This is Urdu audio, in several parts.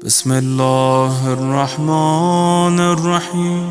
بسم الله الرحمن الرحيم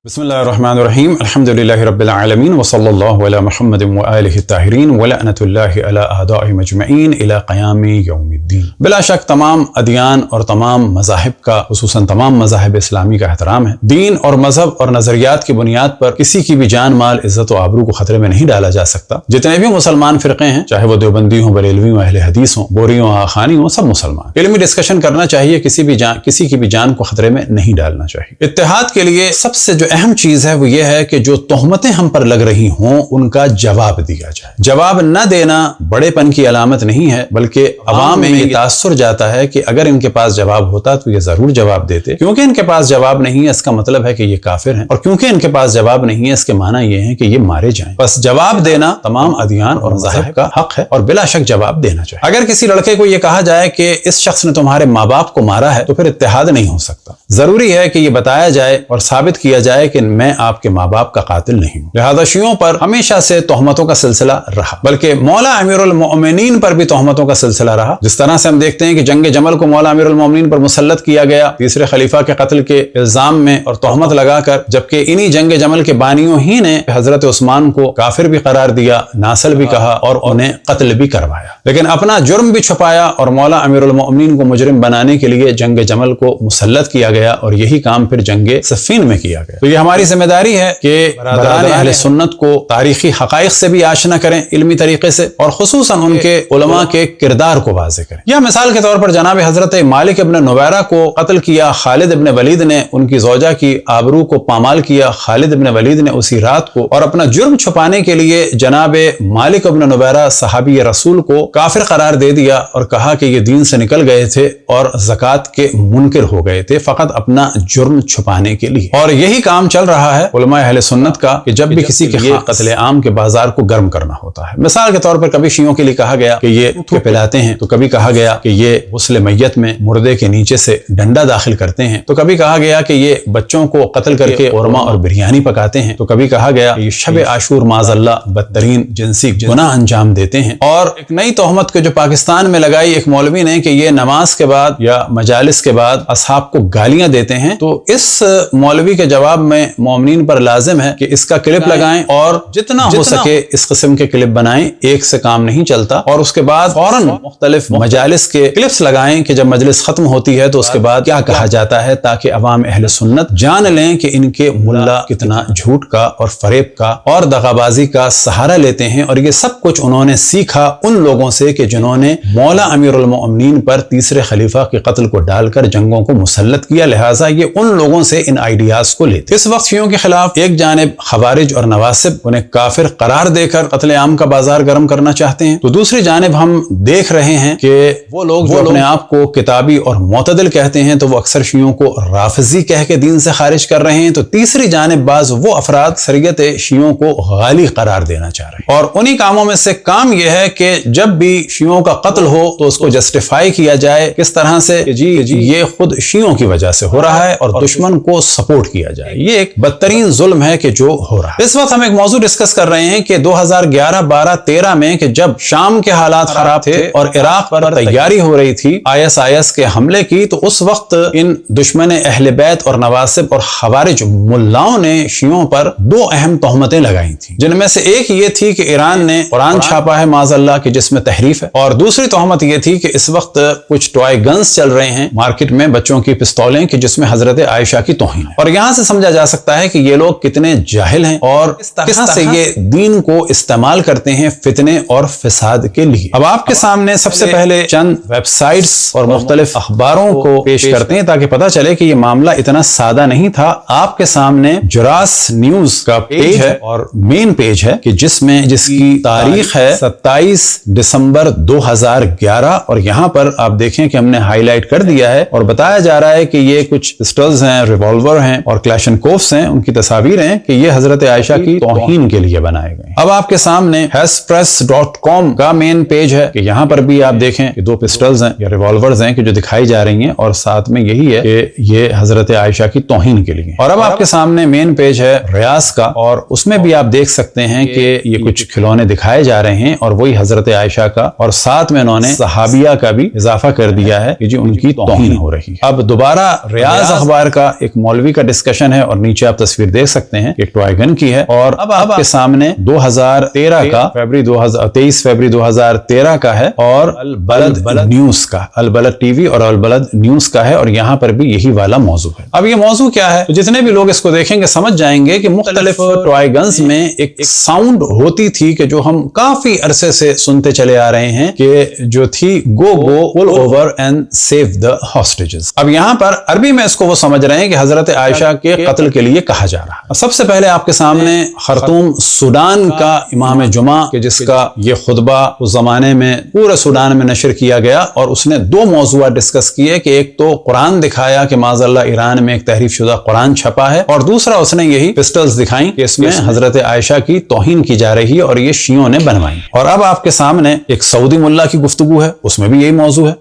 بسم اللہ الرحمن الرحیم الحمدللہ رب العالمین وصلی اللہ علی محمد وآلہ الطاہرین ولعنۃ اللہ علی اعدائهم اجمعین الی قیام یوم الدین۔ بلا شک تمام ادیان اور تمام مذاہب کا، خصوصاً تمام مذاہب اسلامی کا احترام ہے۔ دین اور مذہب اور نظریات کی بنیاد پر کسی کی بھی جان مال عزت و آبرو کو خطرے میں نہیں ڈالا جا سکتا۔ جتنے بھی مسلمان فرقے ہیں، چاہے وہ دیوبندی ہوں، بریلوی ہوں، اہل حدیث ہوں، بوری ہوں، آخانی ہوں، سب مسلمان۔ علمی ڈسکشن کرنا چاہیے، کسی کی بھی جان کو خطرے میں نہیں ڈالنا چاہیے۔ اتحاد کے لیے سب سے جو اہم چیز ہے وہ یہ ہے کہ جو تہمتیں ہم پر لگ رہی ہوں ان کا جواب دیا جائے۔ جواب نہ دینا بڑے پن کی علامت نہیں ہے، بلکہ عوام میں یہ تاثر جاتا ہے کہ اگر ان کے پاس جواب ہوتا تو یہ ضرور جواب دیتے۔ کیونکہ ان کے پاس جواب نہیں ہے اس کا مطلب ہے کہ یہ کافر ہیں، اور کیونکہ ان کے پاس جواب نہیں ہے اس کے معنی یہ ہے کہ یہ مارے جائیں۔ بس جواب دینا تمام ادیان اور مذاہب کا حق ہے، اور بلا شک جواب دینا چاہیے۔ اگر کسی لڑکے کو یہ کہا جائے کہ اس شخص نے تمہارے ماں باپ کو مارا ہے تو پھر اتحاد نہیں ہو سکتا۔ ضروری ہے کہ یہ بتایا جائے اور ثابت کیا جائے کہ میں آپ کے ماں باپ کا قاتل نہیں ہوں۔ لہذا شیعوں پر ہمیشہ سے تہمتوں کا سلسلہ رہا، بلکہ مولا امیر المؤمنین پر بھی تہمتوں کا سلسلہ رہا۔ جس طرح سے ہم دیکھتے ہیں کہ جنگ جمل کو مولا امیر المؤمنین پر مسلط کیا گیا تیسرے خلیفہ کے قتل کے الزام میں اور تہمت لگا کر، جبکہ انہی جنگ جمل کے بانیوں ہی نے حضرت عثمان کو کافر بھی قرار دیا، ناسل بھی کہا اور انہیں قتل بھی کروایا، لیکن اپنا جرم بھی چھپایا اور مولا امیر المؤمنین کو مجرم بنانے کے لیے جنگ جمل کو مسلط کیا گیا، اور یہی کام پھر جنگ صفین میں کیا گیا۔ تو یہ ہماری ذمہ داری ہے کہ برادران اہل سنت کو تاریخی حقائق سے بھی آشنا کریں علمی طریقے سے، اور خصوصاً ان کے علماء کے کردار کو واضح کریں۔ یا مثال کے طور پر جناب حضرت مالک ابن نویرہ کو قتل کیا خالد ابن ولید نے، ان کی زوجہ کی آبرو کو پامال کیا خالد ابن ولید نے اسی رات کو، اور اپنا جرم چھپانے کے لیے جناب مالک ابن نویرہ صحابی رسول کو کافر قرار دے دیا اور کہا کہ یہ دین سے نکل گئے تھے اور زکوٰۃ کے منکر ہو گئے تھے فقط اپنا جرم چھپانے کے لیے۔ اور یہی کام چل رہا ہے علماء اہل سنت کا کہ جب بھی کسی کے قتل عام کے بازار کو گرم کرنا ہوتا ہے، مثال کے طور پر کبھی شیعوں کے لیے کہا گیا کہ یہ تھوک پلاتے ہیں، تو کبھی کہا گیا کہ یہ غسل میت میں مردے کے نیچے سے ڈنڈا داخل کرتے ہیں، تو کبھی کہا گیا کہ یہ بچوں کو قتل کر کے قورمہ اور بریانی پکاتے ہیں، تو کبھی کہا گیا کہ یہ شب عاشور معاذ اللہ بدترین جنسی گناہ انجام دیتے ہیں۔ اور ایک نئی تہمت جو پاکستان میں لگائی ایک مولوی نے کہ یہ نماز کے بعد یا مجالس کے بعد اصحاب کو گالیاں دیتے ہیں، تو اس مولوی کے جواب میں مومنین پر لازم ہے کہ اس کا کلپ لگائیں اور جتنا ہو سکے اس قسم کے کلپ بنائیں۔ ایک سے کام نہیں چلتا، اور اس کے بعد فوراً مختلف مجالس کے کلپس لگائیں کہ جب مجلس ختم ہوتی ہے تو اس کے بعد کیا کہا جاتا ہے، تاکہ عوام اہل سنت جان لیں کہ ان کے ملا کتنا جھوٹ کا اور فریب کا اور دغابازی کا سہارا لیتے ہیں، اور یہ سب کچھ انہوں نے سیکھا ان لوگوں سے کہ جنہوں نے مولا امیر المؤمنین پر تیسرے خلیفہ کے قتل کو ڈال کر جنگوں کو مسلط کیا۔ لہٰذا یہ ان لوگوں سے ان آئیڈیاز کو لیتے۔ اس وقت شیعوں کے خلاف ایک جانب خوارج اور نواسب انہیں کافر قرار دے کر قتل عام کا بازار گرم کرنا چاہتے ہیں، تو دوسری جانب ہم دیکھ رہے ہیں کہ وہ لوگ جو اپنے آپ کو کتابی اور معتدل کہتے ہیں تو وہ اکثر شیعوں کو رافضی کہہ کے دین سے خارج کر رہے ہیں، تو تیسری جانب بعض وہ افراد اکثریت شیعوں کو غالی قرار دینا چاہ رہے ہیں، اور انہی کاموں میں سے کام یہ ہے کہ جب بھی شیعوں کا قتل ہو تو اس کو جسٹیفائی کیا جائے کس طرح سے کہ جی یہ خود شیعوں کی وجہ سے ہو رہا ہے، اور دشمن کو سپورٹ کیا جائے۔ یہ ایک بدترین ظلم ہے کہ جو ہو رہا ہے۔ اس وقت ہم ایک موضوع ڈسکس کر رہے ہیں کہ 2011، 12، 13 میں کہ جب شام کے حالات خراب تھے اور عراق پر تیاری ہو رہی تھی IS کے حملے کی، تو اس وقت ان دشمن اہل بیت اور نواسب اور خوارج ملاؤں نے شیعوں پر دو اہم تہمتیں لگائی تھیں، جن میں سے ایک یہ تھی کہ ایران نے قرآن چھاپا ہے معاذ اللہ کہ جس میں تحریف ہے، اور دوسری تہمت یہ تھی کہ اس وقت کچھ ٹوائے گنز چل رہے ہیں مارکیٹ میں، بچوں کی پستولیں کہ جس میں حضرت عائشہ کی توہین ہے۔ اور یہاں سے سمجھا جا سکتا ہے کہ یہ لوگ کتنے جاہل ہیں اور کس طرح سے یہ دین کو استعمال کرتے ہیں فتنے اور فساد کے لیے۔ اب آپ کے سامنے سب سے پہلے چند ویب سائٹس اور مختلف اخباروں کو پیش کرتے ہیں تاکہ پتہ چلے کہ یہ معاملہ اتنا سادہ نہیں تھا۔ آپ کے سامنے جراس نیوز کا پیج ہے اور مین پیج ہے کہ جس کی تاریخ ہے 27 دسمبر 2011، اور یہاں پر آپ دیکھیں کہ ہم نے ہائی لائٹ کر دیا ہے اور بتایا جا رہا ہے کہ یہ کچھ پسٹلز ہیں، ریوالور ہیں اور کلیش اینڈ الکوفس ہیں، ان کی تصاویر ہیں کہ یہ حضرت عائشہ کی توہین کے لیے بنائے گئے. اب آپ کے سامنے hespress.com کا مین پیج ہے کہ یہاں پر بھی آپ دیکھیں کہ 2 پسٹلز ہیں یا ریوالورز ہیں کہ جو دکھائی جا رہی ہیں، اور ساتھ میں یہی ہے کہ یہ حضرت عائشہ کی توہین کے لیے. اور اب آپ کے سامنے مین پیج ہے ریاض کا، اور اس میں بھی آپ دیکھ سکتے ہیں کہ یہ کچھ کھلونے دکھائے جا رہے ہیں اور وہی حضرت عائشہ کا، اور ساتھ میں انہوں نے صحابیہ کا بھی اضافہ کر دیا ہے کہ جی ان کی توہین ہو رہی ہے. اب دوبارہ ریاض اخبار کا ایک مولوی کا ڈسکشن ہے، اور نیچے آپ تصویر دیکھ سکتے ہیں ایک ٹوائے گن کی ہے. اور اب آپ کے سامنے 2013 کا 23 فروری 2013 کا ہے، اور البلد نیوز کا، البلد ٹی وی اور البلد نیوز کا ہے، اور یہاں پر بھی یہی والا موضوع ہے. اب یہ موضوع کیا ہے؟ جتنے بھی لوگ اس کو دیکھیں گے سمجھ جائیں گے کہ مختلف ٹوائے گنز میں ایک ساؤنڈ ہوتی تھی کہ جو ہم کافی عرصے سے سنتے چلے آ رہے ہیں کہ جو تھی go pull over and save the hostages. اب یہاں پر عربی میں اس کو وہ سمجھ رہے ہیں کہ حضرت عائشہ کے قتل کے لیے کہا جا رہا ہے. سب سے پہلے آپ کے سامنے خرطوم سوڈان کا امام جمعہ کہ جس کا یہ خطبہ اس زمانے میں پورے سوڈان میں نشر کیا گیا، اور اس نے 2 موضوعات ڈسکس کیے کہ ایک تو قرآن دکھایا کہ معاذ اللہ ایران میں ایک تحریف شدہ قرآن چھپا ہے، اور دوسرا اس نے یہی پسٹلز دکھائیں کہ اس میں حضرت عائشہ کی توہین کی جا رہی ہے اور یہ شیعوں نے بنوائی. اور اب آپ کے سامنے ایک سعودی ملا کی گفتگو ہے، اس میں بھی یہی موضوع ہے.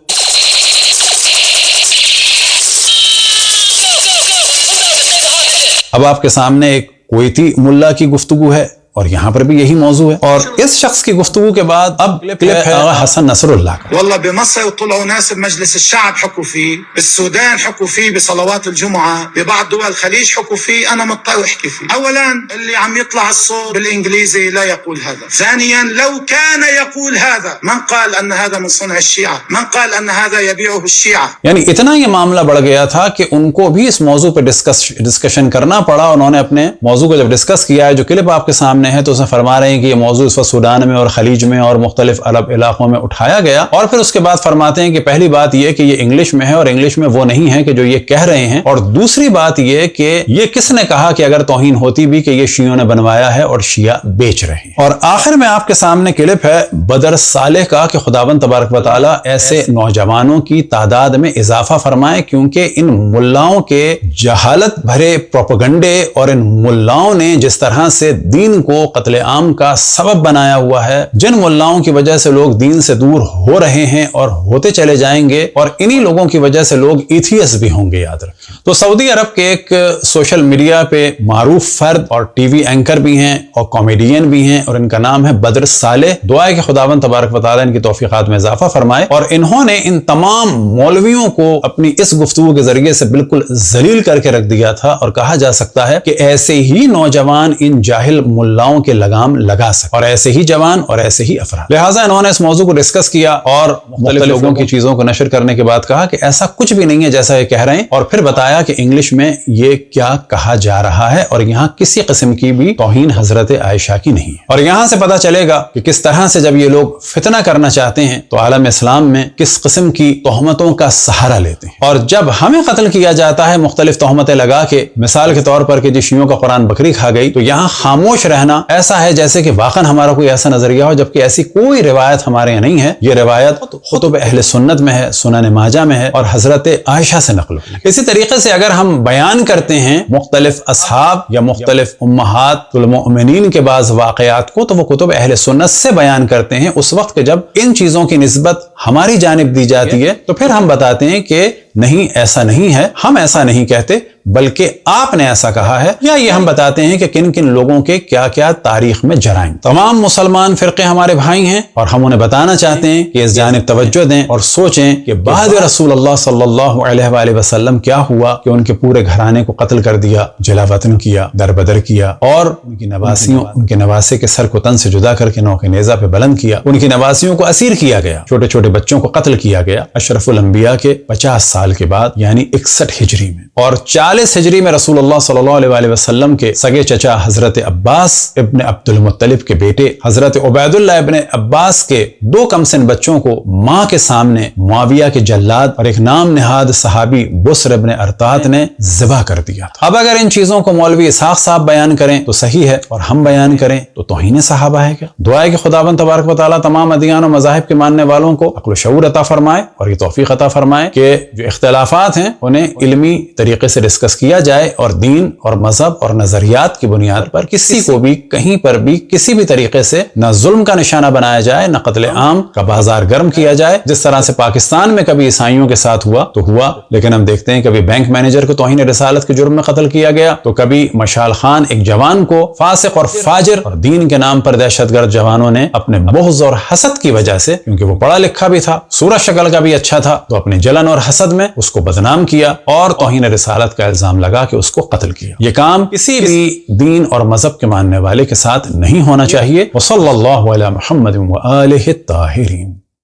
اب آپ کے سامنے ایک کویتی ملا کی گفتگو ہے، اور یہاں پر بھی یہی موضوع ہے. اور اس شخص کی گفتگو کے بعد اب کلپ ہے آغا حسن نصر اللہ کا. والله بمصر طلعوا ناس بمجلس الشعب حكوا فيه، بالسودان حكوا فيه بصلوات الجمعة، ببعض دول الخليج حكوا فيه، أنا مضطر أحكي فيه. أولا اللي عم يطلع الصوت بالإنجليزي لا يقول هذا. ثانيا لو كان يقول هذا من قال أن هذا من صنع الشيعة، من قال أن هذا يبيعه الشيعة. یعنی اتنا یہ معاملہ بڑھ گیا تھا کہ ان کو بھی اس موضوع پہ ڈسکشن کرنا پڑا. انہوں نے اپنے موضوع کو جب ڈسکس کیا ہے، جو کلپ آپ کے سامنے ہے، تو اس میں فرما رہے ہیں کہ یہ موضوع اس وقت سوڈان میں اور خلیج میں اور مختلف عرب علاقوں میں اٹھایا گیا. اور پھر اس کے بعد فرماتے ہیں کہ پہلی بات یہ کہ یہ انگلش میں ہے، اور انگلش میں وہ نہیں ہے کہ جو یہ کہہ رہے ہیں. اور دوسری بات یہ کہ یہ کس نے کہا کہ اگر توہین ہوتی بھی کہ یہ شیعوں نے بنوایا ہے اور شیعہ بیچ رہے ہیں. اور آخر میں آپ کے سامنے کلپ ہے بدر صالح کا کہ خداوند تبارک و تعالی ایسے نوجوانوں کی تعداد میں اضافہ فرمائے، کیونکہ ان ملاؤں کے جہالت بھرے پروپیگنڈے اور ان ملاؤں نے جس طرح سے دین کو قتل عام کا سبب بنایا ہوا ہے، جن ملاؤں کی وجہ سے لوگ دین سے دور ہو رہے ہیں اور ہوتے چلے جائیں گے، اور انہی لوگوں کی وجہ سے لوگ ایتھیس بھی ہوں گے، یاد رکھیں. تو سعودی عرب کے ایک سوشل میڈیا پہ معروف فرد اور ٹی وی اینکر بھی ہیں اور کامیڈین بھی ہیں، اور ان کا نام ہے بدر صالح. دعا ہے کہ خداوند تبارک و تعالی ان کی توفیقات میں اضافہ فرمائے. اور انہوں نے ان تمام مولویوں کو اپنی اس گفتگو کے ذریعے سے بالکل ذلیل کر کے رکھ دیا تھا، اور کہا جا سکتا ہے کہ ایسے ہی نوجوان ان جاہل ملاؤں کے لگام لگا سکتے، اور ایسے ہی جوان اور ایسے ہی افراد. لہٰذا انہوں نے اس موضوع کو ڈسکس کیا اور مختلف لوگوں کی چیزوں کو نشر کرنے کے بعد کہا کہ ایسا کچھ بھی نہیں ہے جیسا یہ کہہ رہے ہیں، اور پھر بتایا کہ انگلش میں یہ کیا کہا جا رہا ہے، اور یہاں کسی قسم کی بھی توہین حضرت عائشہ کی نہیں ہے. اور یہاں سے پتہ چلے گا کہ کس طرح سے جب یہ لوگ فتنہ کرنا چاہتے ہیں تو عالم اسلام میں کس قسم کی تہمتوں کا سہارا لیتے ہیں. اور جب ہمیں قتل کیا جاتا ہے مختلف تہمتیں لگا کے، مثال کے طور پر کہ جی شیعوں کا قرآن بکری کھا گئی، تو یہاں خاموش رہنا ایسا ہے جیسے کہ واقعا ہمارا کوئی ایسا نظریہ ہو، جبکہ ایسی کوئی روایت ہمارے یہاں نہیں ہے. یہ روایت خطب اہل سنت میں ہے، سنن ماجہ میں ہے، اور حضرت عائشہ سے نقل ہوئی. اسی طریقے سے اگر ہم بیان کرتے ہیں مختلف اصحاب یا مختلف امہات المؤمنین کے بعض واقعات کو، تو وہ کتب اہل سنت سے بیان کرتے ہیں اس وقت کہ جب ان چیزوں کی نسبت ہماری جانب دی جاتی ہے، تو پھر ہم بتاتے ہیں کہ نہیں، ایسا نہیں ہے، ہم ایسا نہیں کہتے، بلکہ آپ نے ایسا کہا ہے. یا یہ ہم بتاتے ہیں کہ کن کن لوگوں کے کیا کیا تاریخ میں جرائم. تمام مسلمان فرقے ہمارے بھائی ہیں، اور ہم انہیں بتانا چاہتے ہیں کہ اس جانب توجہ دیں اور سوچیں کہ بعد رسول اللہ صلی اللہ علیہ وآلہ وسلم کیا ہوا کہ ان کے پورے گھرانے کو قتل کر دیا، جلا وطن کیا، دربدر کیا، اور ان کی نواسیوں، ان کے نواسے کے سر کو تن سے جدا کر کے نوک نیزہ پہ بلند کیا، ان کی نواسیوں کو اسیر کیا گیا، چھوٹے چھوٹے بچوں کو قتل کیا گیا اشرف الانبیاء کے 50 سال کے بعد، یعنی 61 ہجری میں. اور 40 ہجری میں رسول اللہ صلی اللہ علیہ وآلہ وسلم کے سگے چچا حضرت عباس ابن عبد المطلب کے بیٹے حضرت عبید اللہ ابن عباس کے 2 کم سن بچوں کو ماں کے سامنے معاویہ کے جلاد اور ایک نام نہاد صحابی بسر ابن ارطات نے ذبح کر دیا تھا. اب اگر ان چیزوں کو مولوی اسحاق صاحب بیان کریں تو صحیح ہے، اور ہم بیان کریں تو توہین صحابہ ہے کیا؟ دعا ہے کہ خداوند تبارک و تعالی تمام ادیان و مذاہب کے ماننے والوں کو عقل و شعور عطا فرمائے اور یہ توفیق عطا فرمائے کہ جو اختلافات ہیں انہیں علمی طریقے سے ڈسکس ڈسکس کیا جائے اور دین اور مذہب اور نظریات کی بنیاد پر کسی کو بھی کہیں پر بھی کسی بھی طریقے سے نہ ظلم کا نشانہ بنایا جائے، نہ قتل عام کا بازار گرم کیا جائے، جس طرح سے پاکستان میں کبھی عیسائیوں کے ساتھ ہوا تو ہوا، لیکن ہم دیکھتے ہیں کبھی بینک مینیجر کو توہین رسالت کے جرم میں قتل کیا گیا، تو کبھی مشال خان ایک جوان کو فاسق اور فاجر اور دین کے نام پر دہشت گرد جوانوں نے اپنے بغض اور حسد کی وجہ سے، کیونکہ وہ پڑھا لکھا بھی تھا، صورت شکل کا بھی اچھا تھا، تو اپنے جلن اور حسد میں اس کو بدنام کیا اور توہین رسالت کا الزام لگا کہ اس کو قتل کیا۔ یہ کام کسی بھی دین اور مذہب کے ماننے والے کے ساتھ نہیں ہونا چاہیے۔ وصلی اللہ علی محمد وآلہ الطاہرین۔